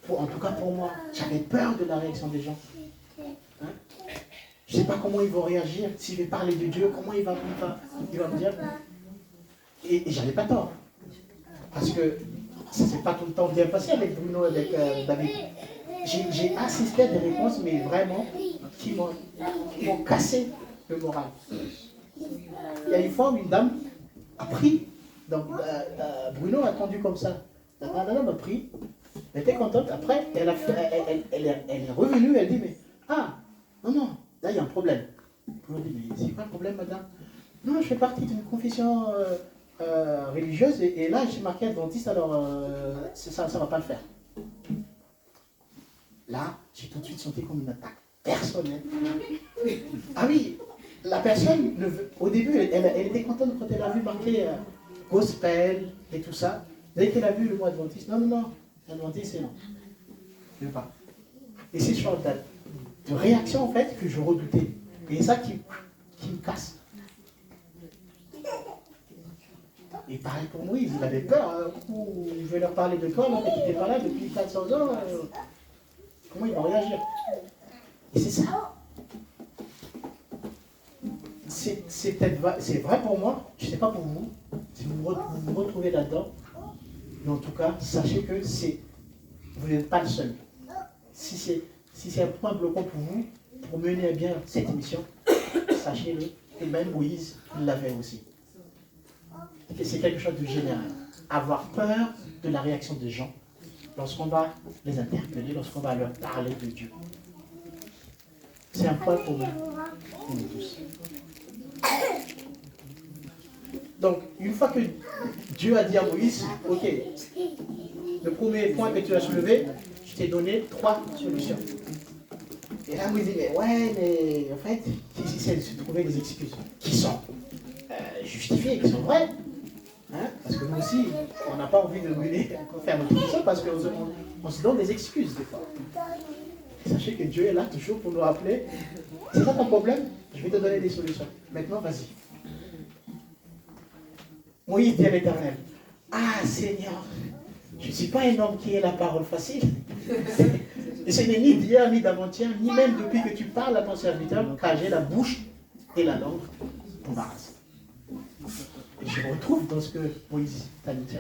En tout cas pour moi, j'avais peur de la réaction des gens. Hein? Je ne sais pas comment ils vont réagir, si je vais parler de Dieu, comment il va me dire. Et j'avais pas tort. Parce que ça ne s'est pas tout le temps bien passé avec Bruno, avec David. J'ai assisté à des réponses, mais vraiment, qui m'ont cassé le moral. Il y a une fois où une dame a pris, donc Bruno a attendu comme ça. La dame a pris, elle était contente, après elle est revenue, elle dit, mais non, là il y a un problème. On dit, mais c'est quoi le problème, madame? Non, je fais partie d'une confession religieuse et là, j'ai marqué adventiste, alors ça ne va pas le faire. Là, j'ai tout de suite senti comme une attaque personnelle. Ah oui, la personne, au début, elle était contente quand elle a vu marquer gospel et tout ça. Dès qu'elle a vu le mot adventiste, non, adventiste, c'est non. Je ne veux pas. Et c'est ce genre de réaction, en fait, que je redoutais. Et c'est ça qui me casse. Et pareil pour Moïse, il avait peur. Je vais leur parler de toi, mais tu n'étais pas là depuis 400 ans. Comment ils vont réagir? Et c'est ça. C'est vrai pour moi, je ne sais pas pour vous, si vous vous retrouvez là-dedans, mais en tout cas, sachez que vous n'êtes pas le seul. Si c'est un point bloquant pour vous, pour mener à bien cette mission, sachez-le, et même Moïse l'avait aussi. Et c'est quelque chose de général. Avoir peur de la réaction des gens lorsqu'on va les interpeller, lorsqu'on va leur parler de Dieu. C'est un point pour nous tous. Donc, une fois que Dieu a dit à Moïse, ok, le premier point que tu as soulevé, je t'ai donné 3 solutions. Et là, Moïse dit, mais en fait, ici, c'est de se trouver des excuses qui sont justifiées, qui sont vraies. Hein? Parce que nous aussi, on n'a pas envie de faire notre mission parce qu'on se donne des excuses des fois. Et sachez que Dieu est là toujours pour nous rappeler, c'est ça ton problème, je vais te donner des solutions. Maintenant, vas-y. Moïse dit à l'Éternel, ah Seigneur, je ne suis pas un homme qui ait la parole facile. Et ce n'est ni d'hier, ni d'avant-hier, ni même depuis que tu parles à ton serviteur, car j'ai la bouche et la langue embarrassées. Et je me retrouve dans ce que Moïse t'a dit.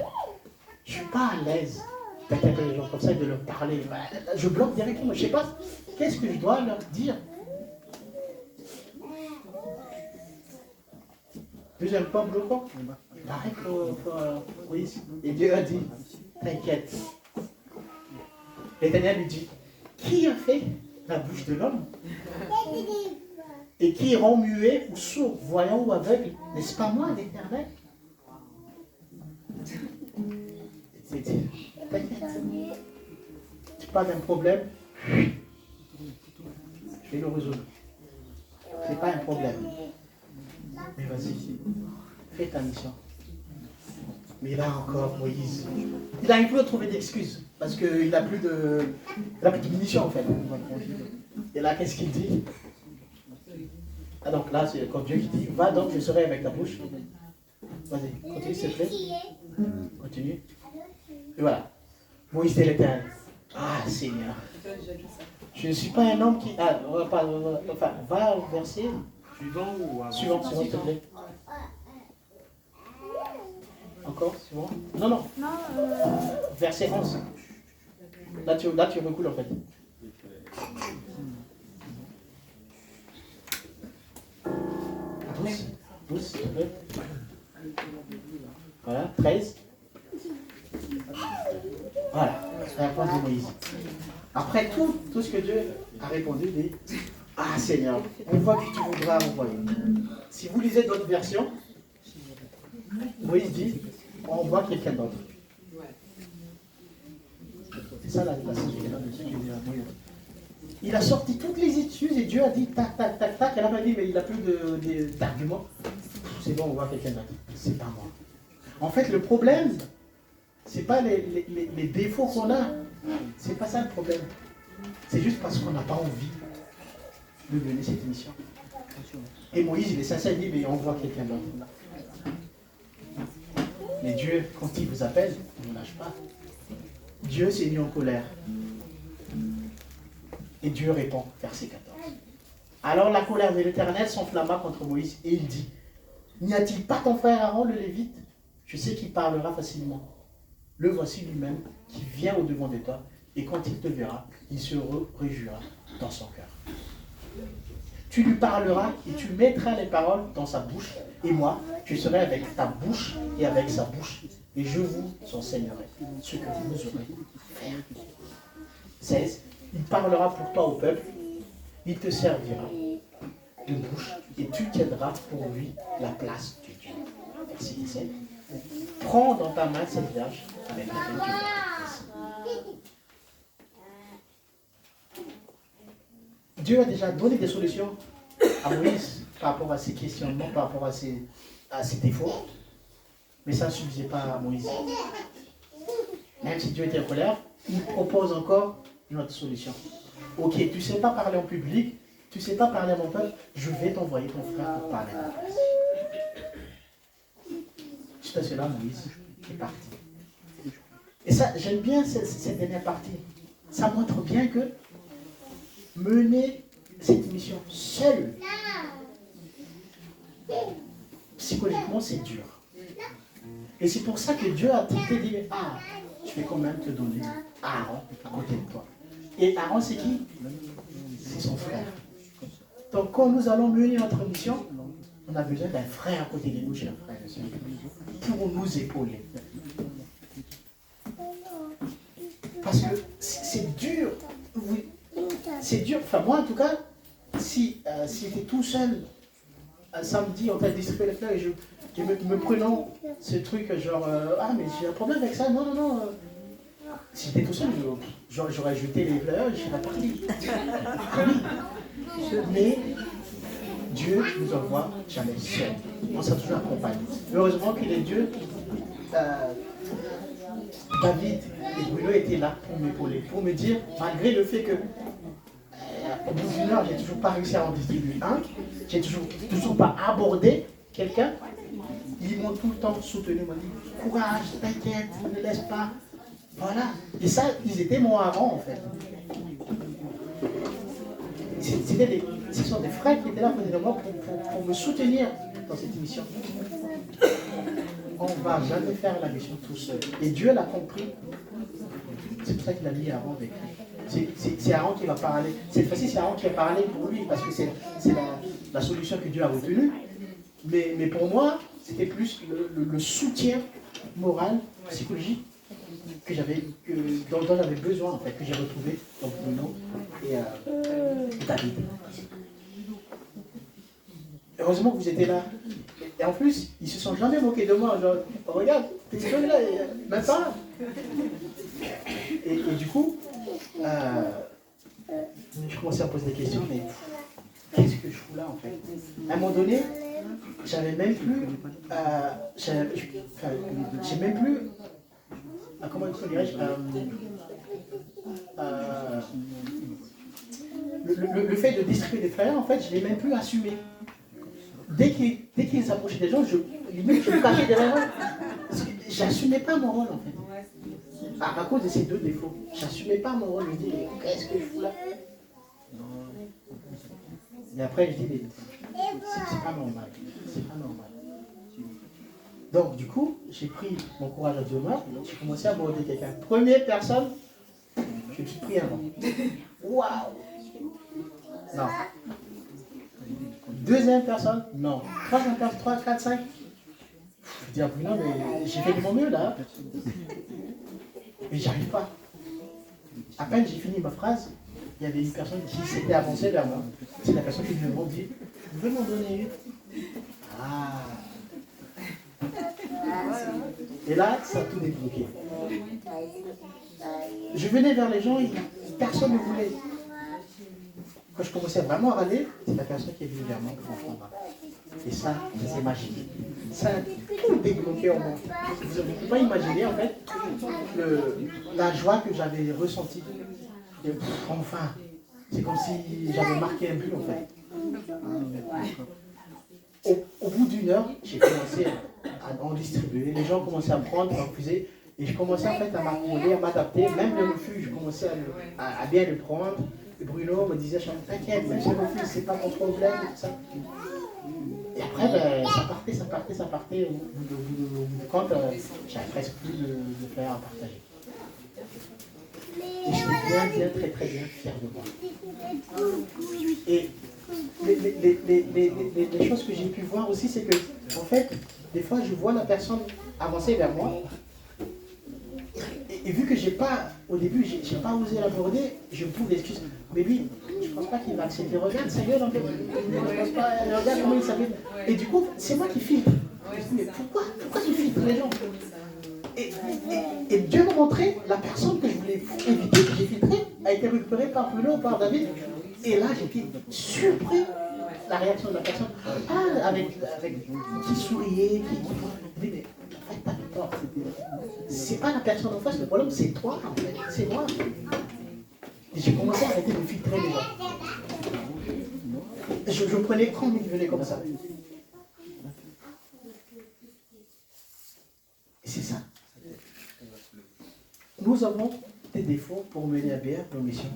Je ne suis pas à l'aise d'interpeller les gens comme ça et de leur parler. Je bloque directement. Je ne sais pas qu'est-ce que je dois leur dire. Deuxième point bloquant. Pareil pour Moïse. Et Dieu a dit, t'inquiète. L'Éternel lui dit, qui a fait la bouche de l'homme? Et qui rend muet ou sourd, voyant ou aveugle? N'est-ce pas moi, l'Éternel? T'inquiète. Tu parles d'un problème, je vais le résoudre. C'est pas un problème. Mais vas-y, fais ta mission. Mais là encore, Moïse, il n'arrive plus à trouver d'excuses. Parce qu'il n'a plus de munitions en fait. Et là, qu'est-ce qu'il dit? Ah donc là, c'est quand Dieu qui dit, va donc, je serai avec ta bouche. Vas-y, continue s'il te plaît. Continue. Et voilà. Moïse dit à l'Éternel, ah Seigneur, je ne suis pas un homme qui... Ah, enfin, va au verset suivant, s'il te plaît. Encore, suivant. Non. Verset 11. Là, tu recoules en fait. Douce, s'il te plaît. Voilà, 13. Voilà, c'est la réponse de Moïse. Après tout ce que Dieu a répondu, il dit, ah Seigneur, on voit que tu voudras envoyer. Si vous lisez d'autres versions, Moïse dit, on voit quelqu'un d'autre. C'est ça la citation de Dieu. Il a sorti toutes les excuses et Dieu a dit tac, tac, tac, tac. Elle a pas dit, mais il n'a plus d'arguments. C'est bon, on voit quelqu'un d'autre. C'est pas moi. En fait, le problème, c'est pas les défauts qu'on a. C'est pas ça le problème. C'est juste parce qu'on n'a pas envie de mener cette mission. Et Moïse, il est sincère, il dit, mais on voit quelqu'un d'autre. Mais Dieu, quand il vous appelle, il ne lâche pas. Dieu s'est mis en colère. Et Dieu répond, verset 14. Alors la colère de l'Éternel s'enflamma contre Moïse et il dit, n'y a-t-il pas ton frère Aaron le Lévite? Je sais qu'il parlera facilement. Le voici lui-même qui vient au-devant de toi et quand il te verra, il se réjouira dans son cœur. Tu lui parleras et tu mettras les paroles dans sa bouche et moi, je serai avec ta bouche et avec sa bouche et je vous enseignerai ce que vous aurez faire. 16. Il parlera pour toi au peuple, il te servira de bouche et tu tiendras pour lui la place de Dieu. Verset 17. Prends dans ta main cette verge avec laquelle tu vas. Dieu a déjà donné des solutions à Moïse par rapport à ses questionnements, par rapport à ses défauts. Mais ça ne suffisait pas à Moïse. Même si Dieu était en colère, il propose encore une autre solution. Ok, tu ne sais pas parler en public, tu ne sais pas parler à mon peuple, je vais t'envoyer ton frère pour parler à la place. Juste à cela, Moïse est parti. Et ça, j'aime bien cette dernière partie. Ça montre bien que mener cette mission seul, psychologiquement, c'est dur. Et c'est pour ça que Dieu a tenté de dire, ah, je vais quand même te donner Aaron à côté de toi. Et Aaron, c'est qui? C'est son frère. Donc, quand nous allons mener notre mission, on a besoin d'un frère à côté de nous, chers frères et sœurs, pour nous épauler. Parce que c'est dur. C'est dur. Enfin, moi, en tout cas, si j'étais tout seul, un samedi, en train de distribuer les fleurs, et je me prenant ce truc, genre, ah, mais j'ai un problème avec ça. Non. Si j'étais tout seul, j'aurais jeté les fleurs, je serais parti. Mais Dieu nous envoie jamais seul. On s'est toujours accompagné. Heureusement qu'il est Dieu. David et Bruno étaient là pour m'épauler, pour me dire, malgré le fait que au bout d'une heure, j'ai toujours pas réussi à en distribuer un, j'ai toujours pas abordé quelqu'un, ils m'ont tout le temps soutenu, ils m'ont dit, courage, t'inquiète, ne laisse pas. Voilà. Et ça, ils étaient mon avant en fait. Ce sont des frères qui étaient là pour me soutenir dans cette mission. On ne va jamais faire la mission tout seul. Et Dieu l'a compris. C'est pour ça qu'il a mis Aaron avec lui. C'est Aaron qui va parler. Cette fois-ci, c'est Aaron qui va parler pour lui, parce que c'est la solution que Dieu a retenue. Mais pour moi, c'était plus le soutien moral, psychologique dont j'avais besoin, en fait, que j'ai retrouvé dans Bruno et David. Heureusement que vous étiez là. Et en plus, ils se sont jamais moqués de moi. Genre, oh, regarde, t'es seul là, même pas. Et du coup, je commençais à poser des questions, mais qu'est-ce que je fous là en fait? À un moment donné, j'avais même plus, j'ai même plus, comment dirais-je, le fait de distribuer des frères, en fait, je ne l'ai même plus assumé. Dès qu'ils s'approchaient des gens, je me cachais derrière eux. J'assumais pas mon rôle en fait. À cause de ces deux défauts. J'assumais pas mon rôle. Je me dis, qu'est-ce que je fous là? Et après, je dis, c'est pas normal. C'est pas normal. Donc, du coup, j'ai pris mon courage à deux mains. J'ai commencé à aborder quelqu'un. Première personne, je me suis pris un vent. Waouh! Non. Deuxième personne, non. Troisième personne, 3, 4, 5. Je dis, ah, non, mais j'ai fait de mon mieux là. Mais j'arrive pas. À peine j'ai fini ma phrase, il y avait une personne qui s'était avancée vers moi. C'est la personne qui me dit, vous pouvez m'en donner une? Ah. Et là, ça a tout débloqué. Je venais vers les gens et personne ne voulait. Quand je commençais vraiment à râler, c'est la personne qui est venue vers moi pour m'en prendre. Et ça, c'est magique. Ça a tout débloqué en moi. Vous ne pouvez pas imaginer en fait la joie que j'avais ressentie. Enfin, c'est comme si j'avais marqué un but en fait. Au bout d'une heure, j'ai commencé à en distribuer. Les gens commençaient à prendre, à refuser. Et je commençais en fait à m'accommoder, à m'adapter. Même le refus, je commençais à bien le prendre. Et Bruno me disait, t'inquiète, même si le refus, c'est pas mon problème. Et, tout ça. Et après, ça partait. Au bout de compte, j'avais presque plus de faire à partager. Et j'étais très très bien fier de moi. Et les choses que j'ai pu voir aussi, c'est que, en fait, des fois, je vois la personne avancer vers moi. Et vu que au début, j'ai pas osé l'aborder, je me trouve des excuses. Mais lui, pense pas qu'il va accepter. Regarde sa gueule, en fait. Je pense pas, regarde comment il s'appelle. Et du coup, c'est moi qui filtre. Je dis, mais pourquoi tu filtres les gens? Et Dieu m'a montré la personne que je voulais éviter, que j'ai filtrée, a été récupérée par Bruno, par David. Et là, j'étais surpris la réaction de la personne. Ah, avec qui souriait, qui. Mais en fait, pas de tort. C'est pas la personne en face, le problème, c'est toi, en fait. C'est moi. Et j'ai commencé à arrêter de filtrer les gens. Je prenais quand ils venaient comme ça. Et c'est ça. Nous avons des défauts pour mener à bien nos missions.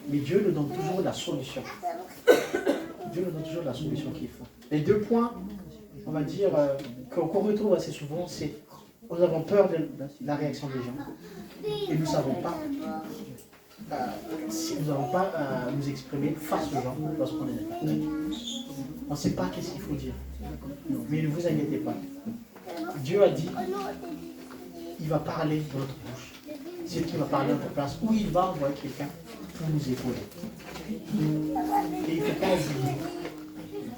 Mais Dieu nous donne toujours la solution. Dieu nous donne toujours la solution qu'il faut. Les deux points, on va dire, qu'on retrouve assez souvent, c'est nous avons peur de la réaction des gens. Et nous ne savons pas, nous n'avons pas nous exprimer face aux gens lorsqu'on est d'accord. On ne sait pas qu'est-ce qu'il faut dire. Mais ne vous inquiétez pas. Dieu a dit, il va parler de notre bouche. C'est lui qui va parler à notre place. Ou il va envoyer quelqu'un pour nous épauler. Et il ne faut pas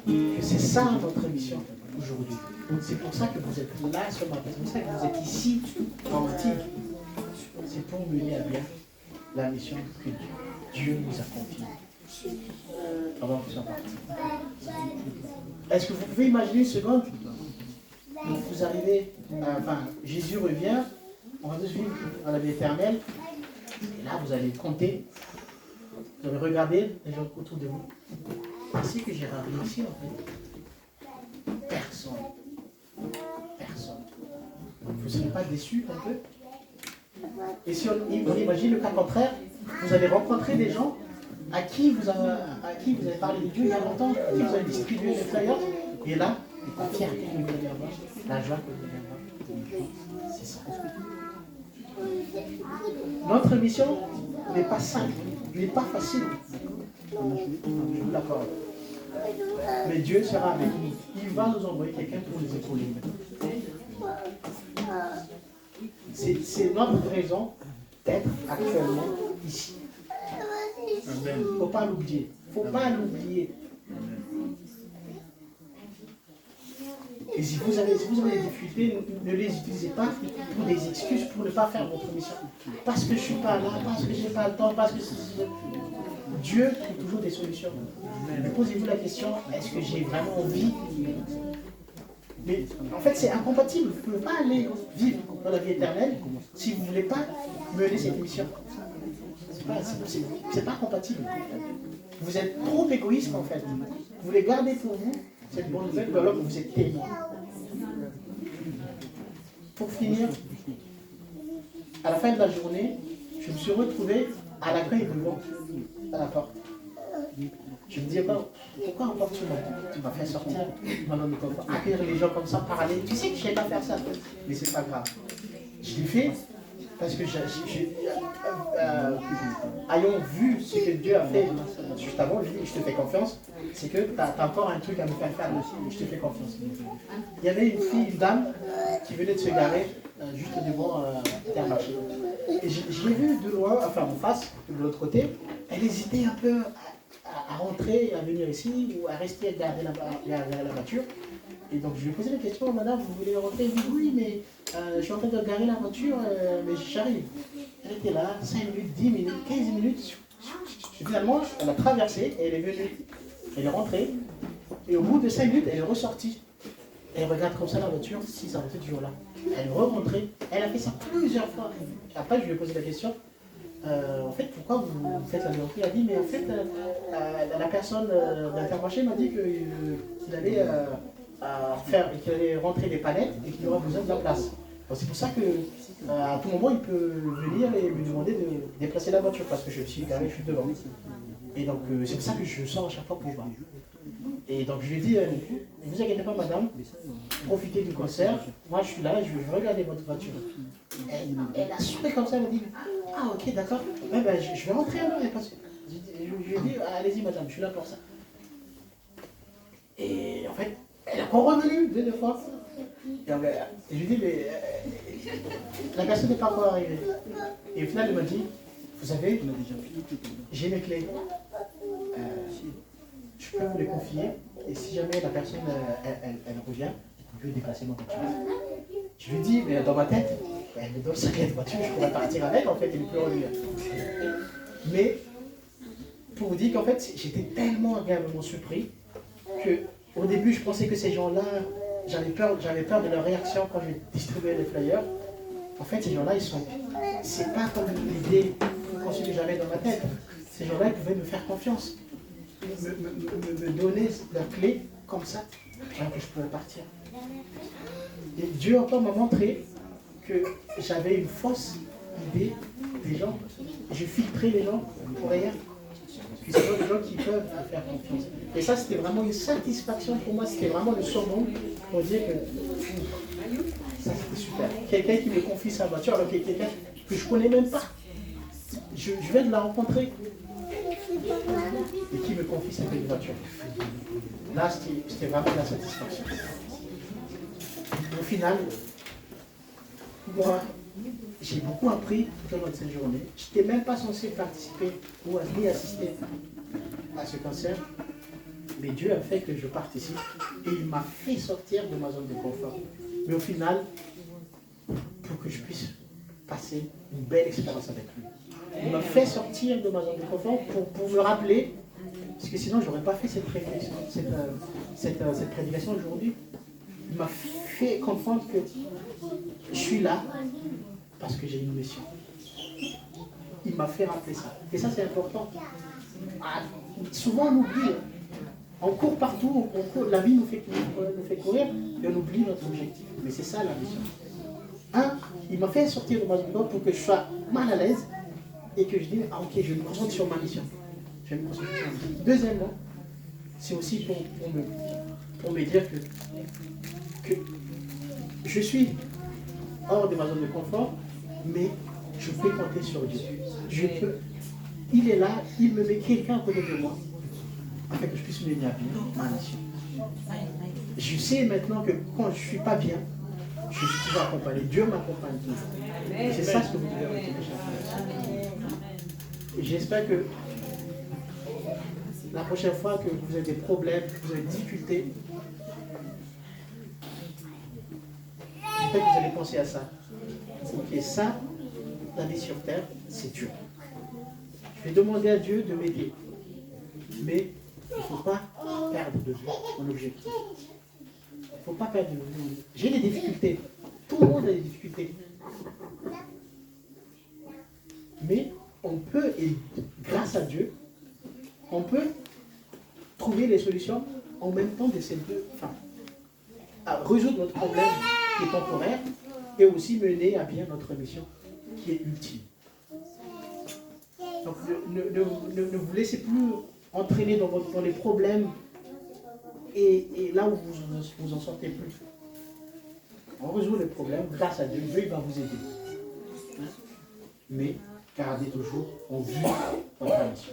oublier que c'est ça notre mission aujourd'hui. Donc c'est pour ça que vous êtes là ce matin. C'est pour ça que vous êtes ici en Antigua. C'est pour mener à bien la mission que Dieu nous a confiée. Avant que ce soit parti. Est-ce que vous pouvez imaginer une seconde? Vous arrivez, Jésus revient, on va tous vivre dans la vie éternelle, et là vous allez compter, vous allez regarder les gens autour de vous. Ainsi que j'ai réussi en fait. Personne. Vous ne serez pas déçus un peu? Et si on imagine le cas contraire, vous allez rencontrer des gens à qui vous avez parlé de Dieu il y a longtemps, à qui vous avez distribué des flyers, et là, la fierté que vous allez avoir, la joie que vous allez avoir. C'est ça. Notre mission n'est pas simple, n'est pas facile. Je vous l'accorde. Mais Dieu sera avec nous. Il va nous envoyer quelqu'un pour nous épauler. C'est notre raison d'être actuellement ici. Il ne faut pas l'oublier. Il ne faut pas l'oublier. Et si vous avez des difficultés, ne les utilisez pas pour des excuses pour ne pas faire votre mission. Parce que je ne suis pas là, parce que je n'ai pas le temps, parce que Dieu trouve toujours des solutions. Mais posez-vous la question, est-ce que j'ai vraiment envie? Mais en fait, c'est incompatible. Vous ne pouvez pas aller vivre dans la vie éternelle si vous ne voulez pas mener cette mission. C'est pas compatible. Vous êtes trop égoïste en fait. Vous voulez garder pour vous cette bonne nouvelle, alors que vous êtes témoin. Pour finir, à la fin de la journée, je me suis retrouvé à l'accueil devant, à la porte. Je me disais, pourquoi encore tu m'as fait sortir, accueillir les gens comme ça, parler. Tu sais que je ne sais pas faire ça, mais c'est pas grave. Je l'ai fait parce que ayant vu ce que Dieu a fait juste avant, je dis, je te fais confiance, c'est que tu as encore un truc à me faire faire aussi, je te fais confiance. Il y avait une dame qui venait de se garer juste devant Intermarché. Et je l'ai vue de loin, enfin en face, de l'autre côté, elle hésitait un peu à rentrer, à venir ici, ou à rester à garder la voiture. Et donc je lui ai posé la question, madame, vous voulez rentrer? Elle dit oui, mais je suis en train de garer la voiture, mais j'arrive. Elle était là, 5 minutes, 10 minutes, 15 minutes. Finalement, elle a traversé et elle est venue. Elle est rentrée. Et au bout de 5 minutes, elle est ressortie. Elle regarde comme ça la voiture, si ça était toujours là. Elle est rentrée. Elle a fait ça plusieurs fois. Après, je lui ai posé la question. En fait, pourquoi vous faites la vérité? Elle a dit, mais en fait, la personne d'Intermarché m'a dit qu'il allait qu'il allait rentrer des palettes et qu'il aura besoin de la place. C'est pour ça que à tout moment, il peut venir et me demander de déplacer la voiture parce que je suis garé, je suis devant. Et donc, c'est pour ça que je sors à chaque fois pour voir. Et donc, je lui ai dit, ne vous inquiétez pas, madame, profitez du concert. Moi, je suis là, je vais regarder votre voiture. Elle a souri comme ça, elle m'a dit, ah, ok, d'accord. Ouais, ben, je vais rentrer alors. Je lui ai dit, allez-y, madame, je suis là pour ça. Et en fait, elle est encore revenue deux fois. Et je lui ai dit, mais la personne n'est pas encore arrivée. Et au final, elle m'a dit, Vous savez, j'ai mes clés. Je peux vous les confier. Et si jamais la personne elle revient, je peux déplacer ma voiture. Je lui dis, mais dans ma tête, elle me donne sa clé de voiture, je pourrais partir avec, en fait, il ne peut revenir. Mais, pour vous dire qu'en fait, j'étais tellement agréablement surpris que au début, je pensais que ces gens-là, j'avais peur de leur réaction quand je distribuais les flyers. En fait, ces gens-là, c'est pas comme l'idée conçue que j'avais dans ma tête. Ces gens-là, ils pouvaient me faire confiance, me donner leur clé comme ça, alors que je pouvais partir. Et Dieu encore m'a montré que j'avais une fausse idée des gens. Je filtrais les gens pour rien. Puis c'est pas des gens qui peuvent me faire confiance. Et ça, c'était vraiment une satisfaction pour moi. C'était vraiment le summum pour dire que ça, c'était super. Quelqu'un qui me confie sa voiture, alors que quelqu'un que je ne connais même pas. Je viens de la rencontrer. Et qui me confie sa voiture. Là, c'était vraiment la satisfaction. Au final, moi, j'ai beaucoup appris tout au long de cette journée. Je n'étais même pas censé participer ou ni assister à ce concert. Mais Dieu a fait que je participe et il m'a fait sortir de ma zone de confort. Mais au final, pour que je puisse passer une belle expérience avec lui. Il m'a fait sortir de ma zone de confort pour me rappeler, parce que sinon je n'aurais pas fait cette prédication aujourd'hui. Il m'a fait comprendre que je suis là parce que j'ai une mission. Il m'a fait rappeler ça. Et ça, c'est important. Souvent, on oublie. On court partout, la vie nous fait courir et on oublie notre objectif. Mais c'est ça la mission. Il m'a fait sortir de ma zone de confort pour que je sois mal à l'aise et que je dise, ok, je me concentre sur ma mission. Je vais me concentrer sur ma mission. Deuxièmement, c'est aussi pour me dire que je suis hors de ma zone de confort, mais je peux compter sur Dieu. Il est là, il me met quelqu'un à côté de moi, afin que je puisse mener à bien ma mission. Je sais maintenant que quand je ne suis pas bien, je suis toujours accompagné. Dieu m'accompagne toujours. Et c'est ça ce que vous devez retenir chaque fois. Et j'espère que la prochaine fois que vous avez des problèmes, que vous avez des difficultés, peut-être que vous allez penser à ça. Ok, ça, la vie sur terre, c'est Dieu. Je vais demander à Dieu de m'aider. Mais il ne faut pas perdre de vue mon objectif. Il ne faut pas perdre de vue. J'ai des difficultés. Tout le monde a des difficultés. Mais on peut, et grâce à Dieu, on peut trouver les solutions en même temps d'essayer à résoudre notre problème qui est temporaire et aussi mener à bien notre mission qui est ultime. Donc ne vous laissez plus entraîner dans les problèmes et là où vous en sortez plus. On résout les problèmes grâce à Dieu. Dieu il va vous aider. Mais gardez toujours en vue votre mission.